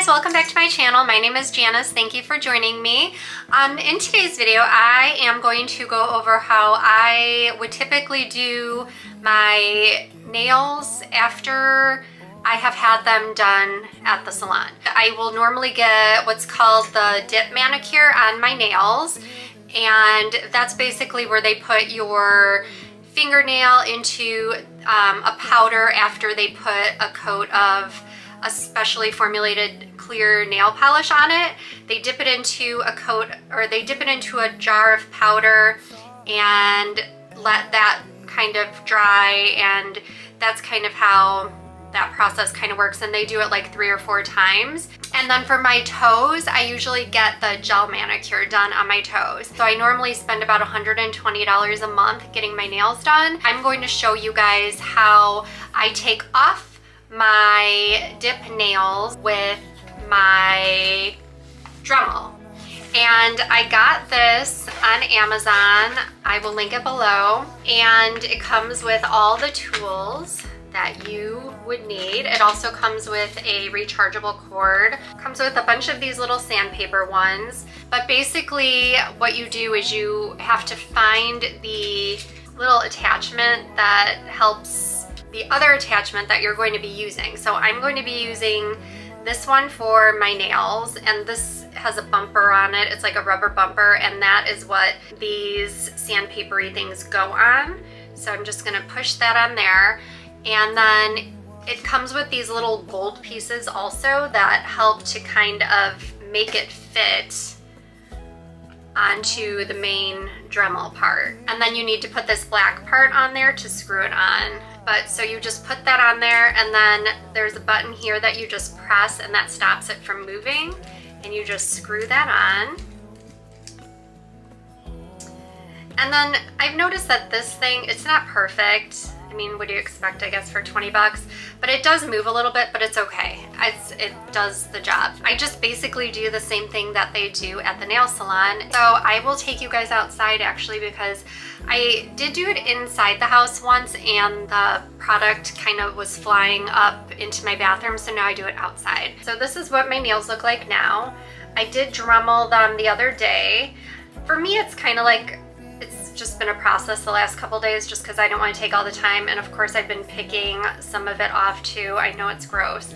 guys, welcome back to my channel. My name is Janice. Thank you for joining me. In today's video, I am going to go over how I would typically do my nails after I have had them done at the salon. I will normally get what's called the dip manicure on my nails, and that's basically where they put your fingernail into a powder after they put a coat of a specially formulated clear nail polish on it. They dip it into a coat, or they dip it into a jar of powder and let that kind of dry, and that's kind of how that process kind of works, and they do it like 3 or 4 times. And then for my toes, I usually get the gel manicure done on my toes. So I normally spend about $120 a month getting my nails done. I'm going to show you guys how I take off my dip nails with my Dremel. And I got this on Amazon. I will link it below. And it comes with all the tools that you would need. It also comes with a rechargeable cord. Comes with a bunch of these little sandpaper ones. But basically what you do is you have to find the little attachment that helps the other attachment that you're going to be using. So I'm going to be using this one for my nails, and this has a bumper on it. It's like a rubber bumper, and that is what these sandpapery things go on. So I'm just gonna push that on there. And then it comes with these little gold pieces also that help to kind of make it fit onto the main Dremel part. And then you need to put this black part on there to screw it on. But so you just put that on there, and then there's a button here that you just press, and that stops it from moving, and you just screw that on. And then I've noticed that this thing, it's not perfect. I mean, what do you expect, I guess, for 20 bucks? But it does move a little bit, but it's okay. It does the job. I just basically do the same thing that they do at the nail salon. So I will take you guys outside, actually, because I did do it inside the house once, and the product kind of was flying up into my bathroom, so now I do it outside. So this is what my nails look like now. I did Dremel them the other day. For me, it's kind of like, it's just been a process the last couple days just because I don't want to take all the time, and of course I've been picking some of it off too. I know it's gross.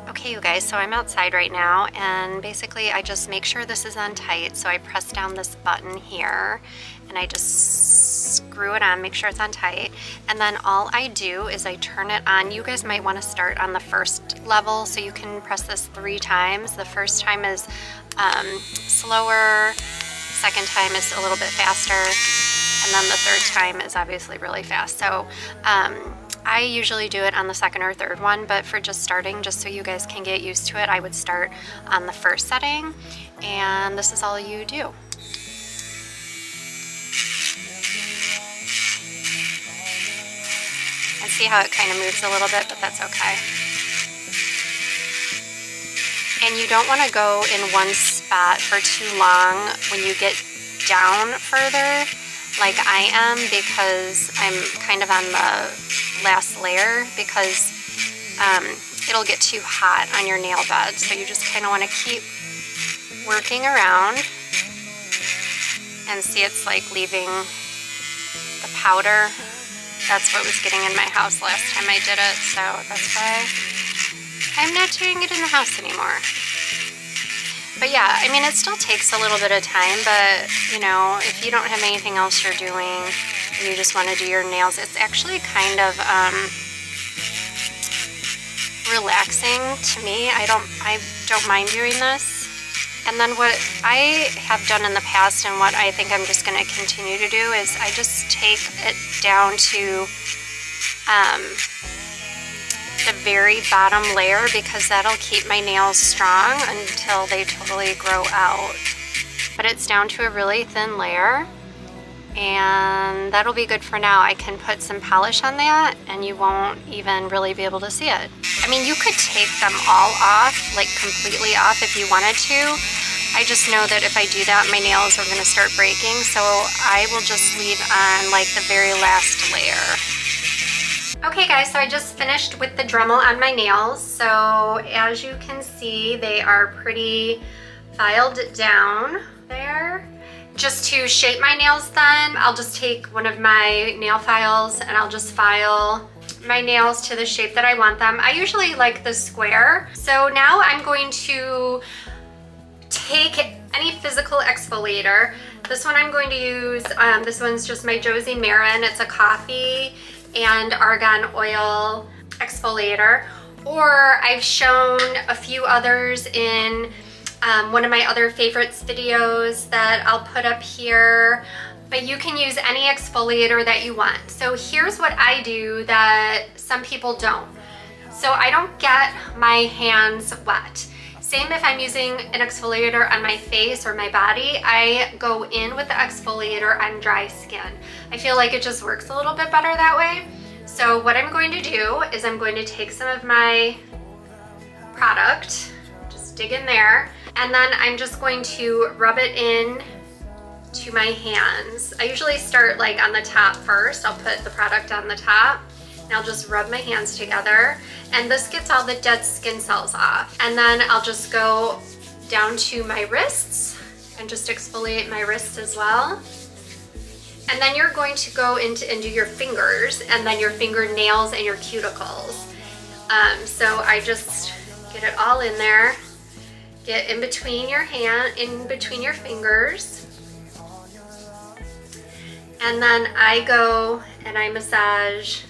Okay, you guys, so I'm outside right now, and basically I just make sure this is on tight. So I press down this button here and I just screw it on, make sure it's on tight, and then all I do is I turn it on. You guys might want to start on the first level, so you can press this 3 times. The first time is slower, second time is a little bit faster, and then the third time is obviously really fast. So I usually do it on the second or third one, but for just starting, just so you guys can get used to it, I would start on the first setting, and this is all you do. And see how it kind of moves a little bit, but that's okay. And you don't want to go in one spot for too long when you get down further, like I am, because I'm kind of on the last layer, because it'll get too hot on your nail bed. So you just kind of want to keep working around, and see, it's like leaving the powder. That's what was getting in my house last time I did it, so that's why I'm not doing it in the house anymore. But yeah, I mean, it still takes a little bit of time, but you know, if you don't have anything else you're doing and you just want to do your nails, it's actually kind of relaxing to me. I don't mind doing this. And then what I have done in the past, and what I think I'm just going to continue to do, is I just take it down to the very bottom layer, because that'll keep my nails strong until they totally grow out. But it's down to a really thin layer, and that'll be good for now. I can put some polish on that and you won't even really be able to see it. I mean, you could take them all off, like completely off, if you wanted to. I just know that if I do that, my nails are going to start breaking, so I will just leave on like the very last layer. Okay guys, so I just finished with the Dremel on my nails. So as you can see, they are pretty filed down there. Just to shape my nails then, I'll just take one of my nail files and I'll just file my nails to the shape that I want them. I usually like the square. So now I'm going to take any physical exfoliator. This one I'm going to use, this one's just my Josie Marin. It's a coffee and argan oil exfoliator. Or I've shown a few others in one of my other favorites videos that I'll put up here. But you can use any exfoliator that you want. So here's what I do that some people don't. So I don't get my hands wet. Same if I'm using an exfoliator on my face or my body, I go in with the exfoliator on dry skin. I feel like it just works a little bit better that way. So what I'm going to do is I'm going to take some of my product, just dig in there, and then I'm just going to rub it in to my hands. I usually start like on the top first. I'll put the product on the top and I'll just rub my hands together, and this gets all the dead skin cells off. And then I'll just go down to my wrists and just exfoliate my wrists as well. And then you're going to go into and do your fingers and then your fingernails and your cuticles. So I just get it all in there, get in between your hand, in between your fingers. And then I go and I massage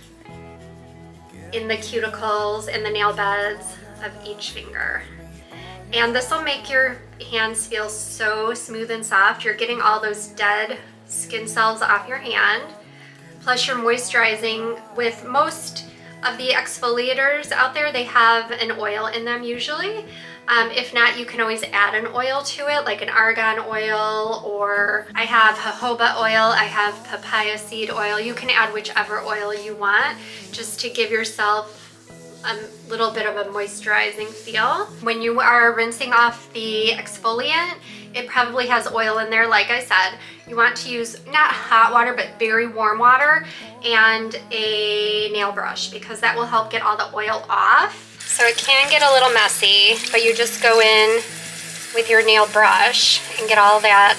in the cuticles and the nail beds of each finger. And this will make your hands feel so smooth and soft. You're getting all those dead skin cells off your hand. Plus you're moisturizing. With most of the exfoliators out there, they have an oil in them usually. If not, you can always add an oil to it, like an argan oil, or I have jojoba oil, I have papaya seed oil. You can add whichever oil you want, just to give yourself a little bit of a moisturizing feel. When you are rinsing off the exfoliant, it probably has oil in there. Like I said, you want to use not hot water, but very warm water and a nail brush, because that will help get all the oil off. So it can get a little messy, but you just go in with your nail brush and get all that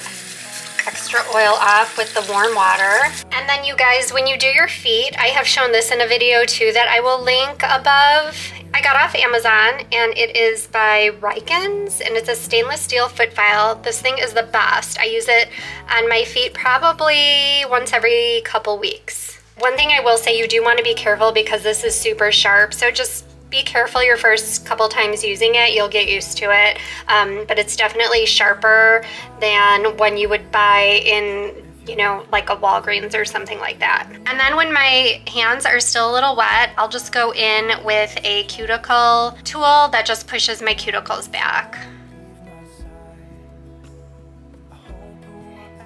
extra oil off with the warm water. And then you guys, when you do your feet, I have shown this in a video too that I will link above. I got off Amazon and it is by Rikens and it's a stainless steel foot file. This thing is the best. I use it on my feet probably once every couple weeks. One thing I will say, you do want to be careful because this is super sharp, so just be careful your first couple times using it. You'll get used to it, but it's definitely sharper than when you would buy in, you know, like a Walgreens or something like that. And then when my hands are still a little wet, I'll just go in with a cuticle tool that just pushes my cuticles back.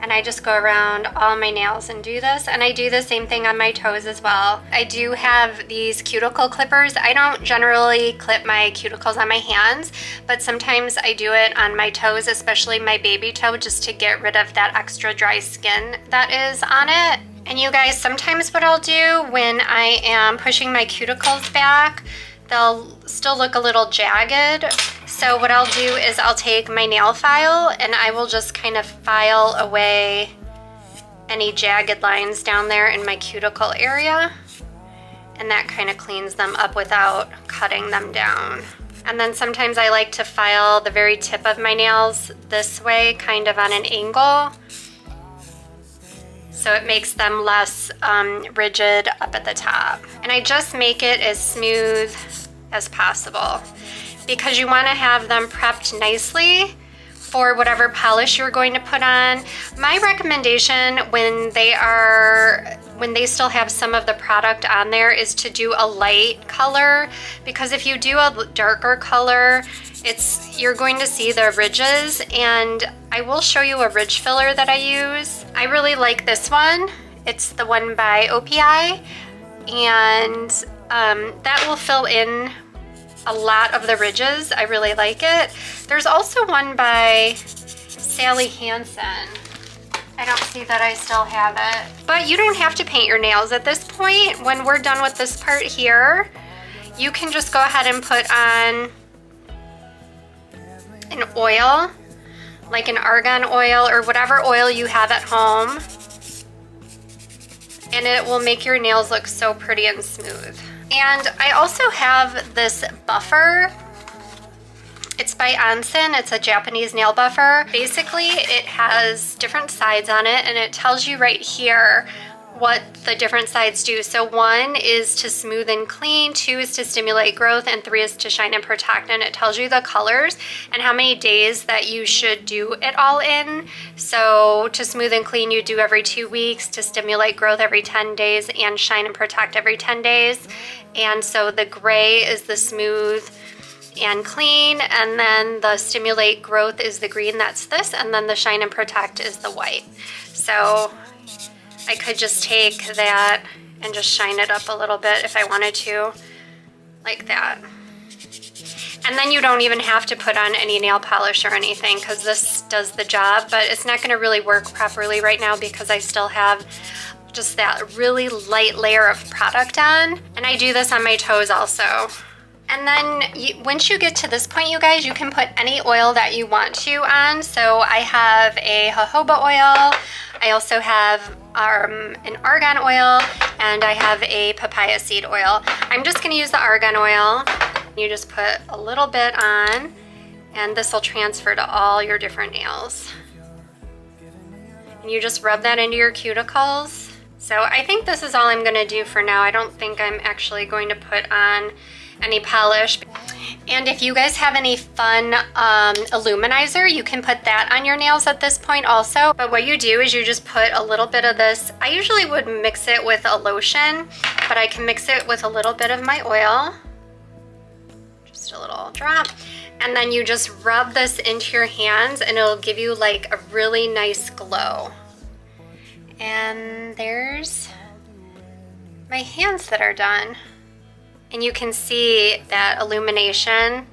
And I just go around all my nails and do this. And I do the same thing on my toes as well. I do have these cuticle clippers. I don't generally clip my cuticles on my hands, but sometimes I do it on my toes, especially my baby toe, just to get rid of that extra dry skin that is on it. And you guys, sometimes what I'll do when I am pushing my cuticles back, they'll still look a little jagged. So what I'll do is I'll take my nail file and I will just kind of file away any jagged lines down there in my cuticle area. And that kind of cleans them up without cutting them down. And then sometimes I like to file the very tip of my nails this way, kind of on an angle. So it makes them less rigid up at the top. And I just make it as smooth as possible, because you want to have them prepped nicely for whatever polish you're going to put on. My recommendation when they still have some of the product on there is to do a light color, because if you do a darker color, you're going to see the ridges. And I will show you a ridge filler that I use. I really like this one. It's the one by OPI, and that will fill in a lot of the ridges. I really like it. There's also one by Sally Hansen. I don't see that I still have it. But you don't have to paint your nails at this point. When we're done with this part here, you can just go ahead and put on an oil, like an argan oil or whatever oil you have at home. And it will make your nails look so pretty and smooth. And I also have this buffer. It's by Onsen. It's a Japanese nail buffer. Basically, it has different sides on it, and it tells you right here what the different sides do. So 1 is to smooth and clean, 2 is to stimulate growth, and 3 is to shine and protect. And it tells you the colors and how many days that you should do it all in. So to smooth and clean, you do every 2 weeks, to stimulate growth every 10 days, and shine and protect every 10 days. And so the gray is the smooth and clean, and then the stimulate growth is the green, that's this, and then the shine and protect is the white. So I could just take that and just shine it up a little bit if I wanted to, like that. And then you don't even have to put on any nail polish or anything, because this does the job, but it's not going to really work properly right now because I still have just that really light layer of product on. And I do this on my toes also. And then once you get to this point, you guys, you can put any oil that you want to on. So I have a jojoba oil. I also have an argan oil, and I have a papaya seed oil. I'm just gonna use the argan oil. You just put a little bit on, and this will transfer to all your different nails. And you just rub that into your cuticles. So I think this is all I'm gonna do for now. I don't think I'm actually going to put on any polish. And if you guys have any fun illuminizer, you can put that on your nails at this point also. But what you do is you just put a little bit of this. I usually would mix it with a lotion, but I can mix it with a little bit of my oil. Just a little drop. And then you just rub this into your hands, and it'll give you like a really nice glow. And there's my hands that are done. And you can see that illumination.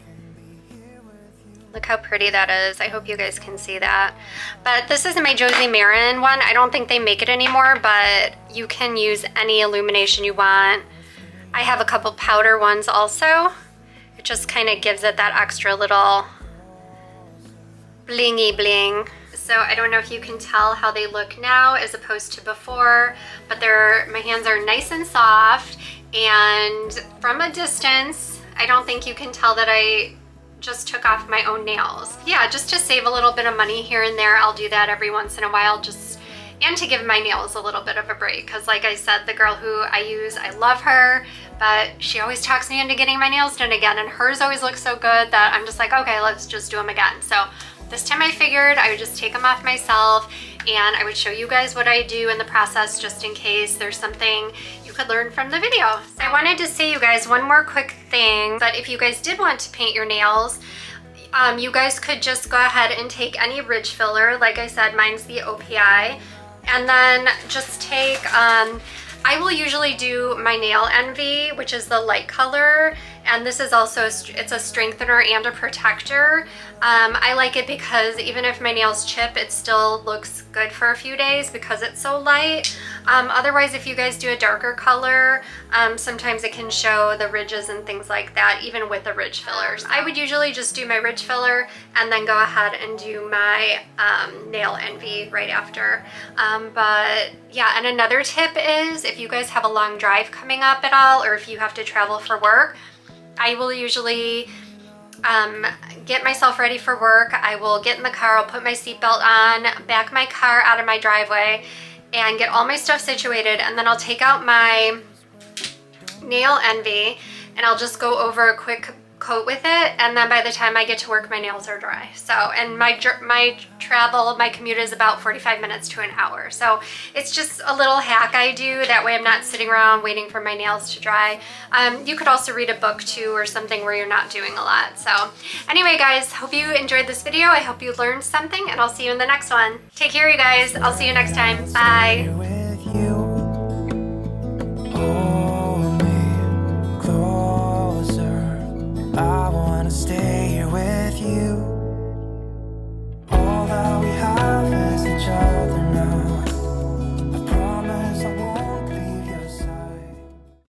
Look how pretty that is. I hope you guys can see that. But this is my Josie Marin one. I don't think they make it anymore, but you can use any illumination you want. I have a couple powder ones also. It just kind of gives it that extra little blingy bling. So I don't know if you can tell how they look now as opposed to before, but my hands are nice and soft. And from a distance, I don't think you can tell that I just took off my own nails. Yeah, just to save a little bit of money here and there, I'll do that every once in a while, and to give my nails a little bit of a break. Because like I said, the girl who I use, I love her, but she always talks me into getting my nails done again, and hers always look so good that I'm just like, okay, let's just do them again. So this time I figured I would just take them off myself, and I would show you guys what I do in the process, just in case there's something you could learn from the video. So I wanted to say, you guys, one more quick thing, that if you guys did want to paint your nails, you guys could just go ahead and take any ridge filler. Like I said, mine's the OPI, and then just take, I will usually do my Nail Envy, which is the light color, and this is also, it's a strengthener and a protector. I like it because even if my nails chip, it still looks good for a few days because it's so light. Otherwise, if you guys do a darker color, sometimes it can show the ridges and things like that, even with the ridge fillers. I would usually just do my ridge filler and then go ahead and do my Nail Envy right after. But yeah, and another tip is if you guys have a long drive coming up at all, or if you have to travel for work, I will usually get myself ready for work. I will get in the car, I'll put my seatbelt on, back my car out of my driveway, and get all my stuff situated, and then I'll take out my Nail Envy, and I'll just go over a quick coat with it, and then by the time I get to work, my nails are dry. So, and my commute is about 45 minutes to an hour. So it's just a little hack I do. That way I'm not sitting around waiting for my nails to dry. You could also read a book too, or something where you're not doing a lot. So anyway, guys, hope you enjoyed this video. I hope you learned something, and I'll see you in the next one. Take care, you guys. I'll see you next time. Bye.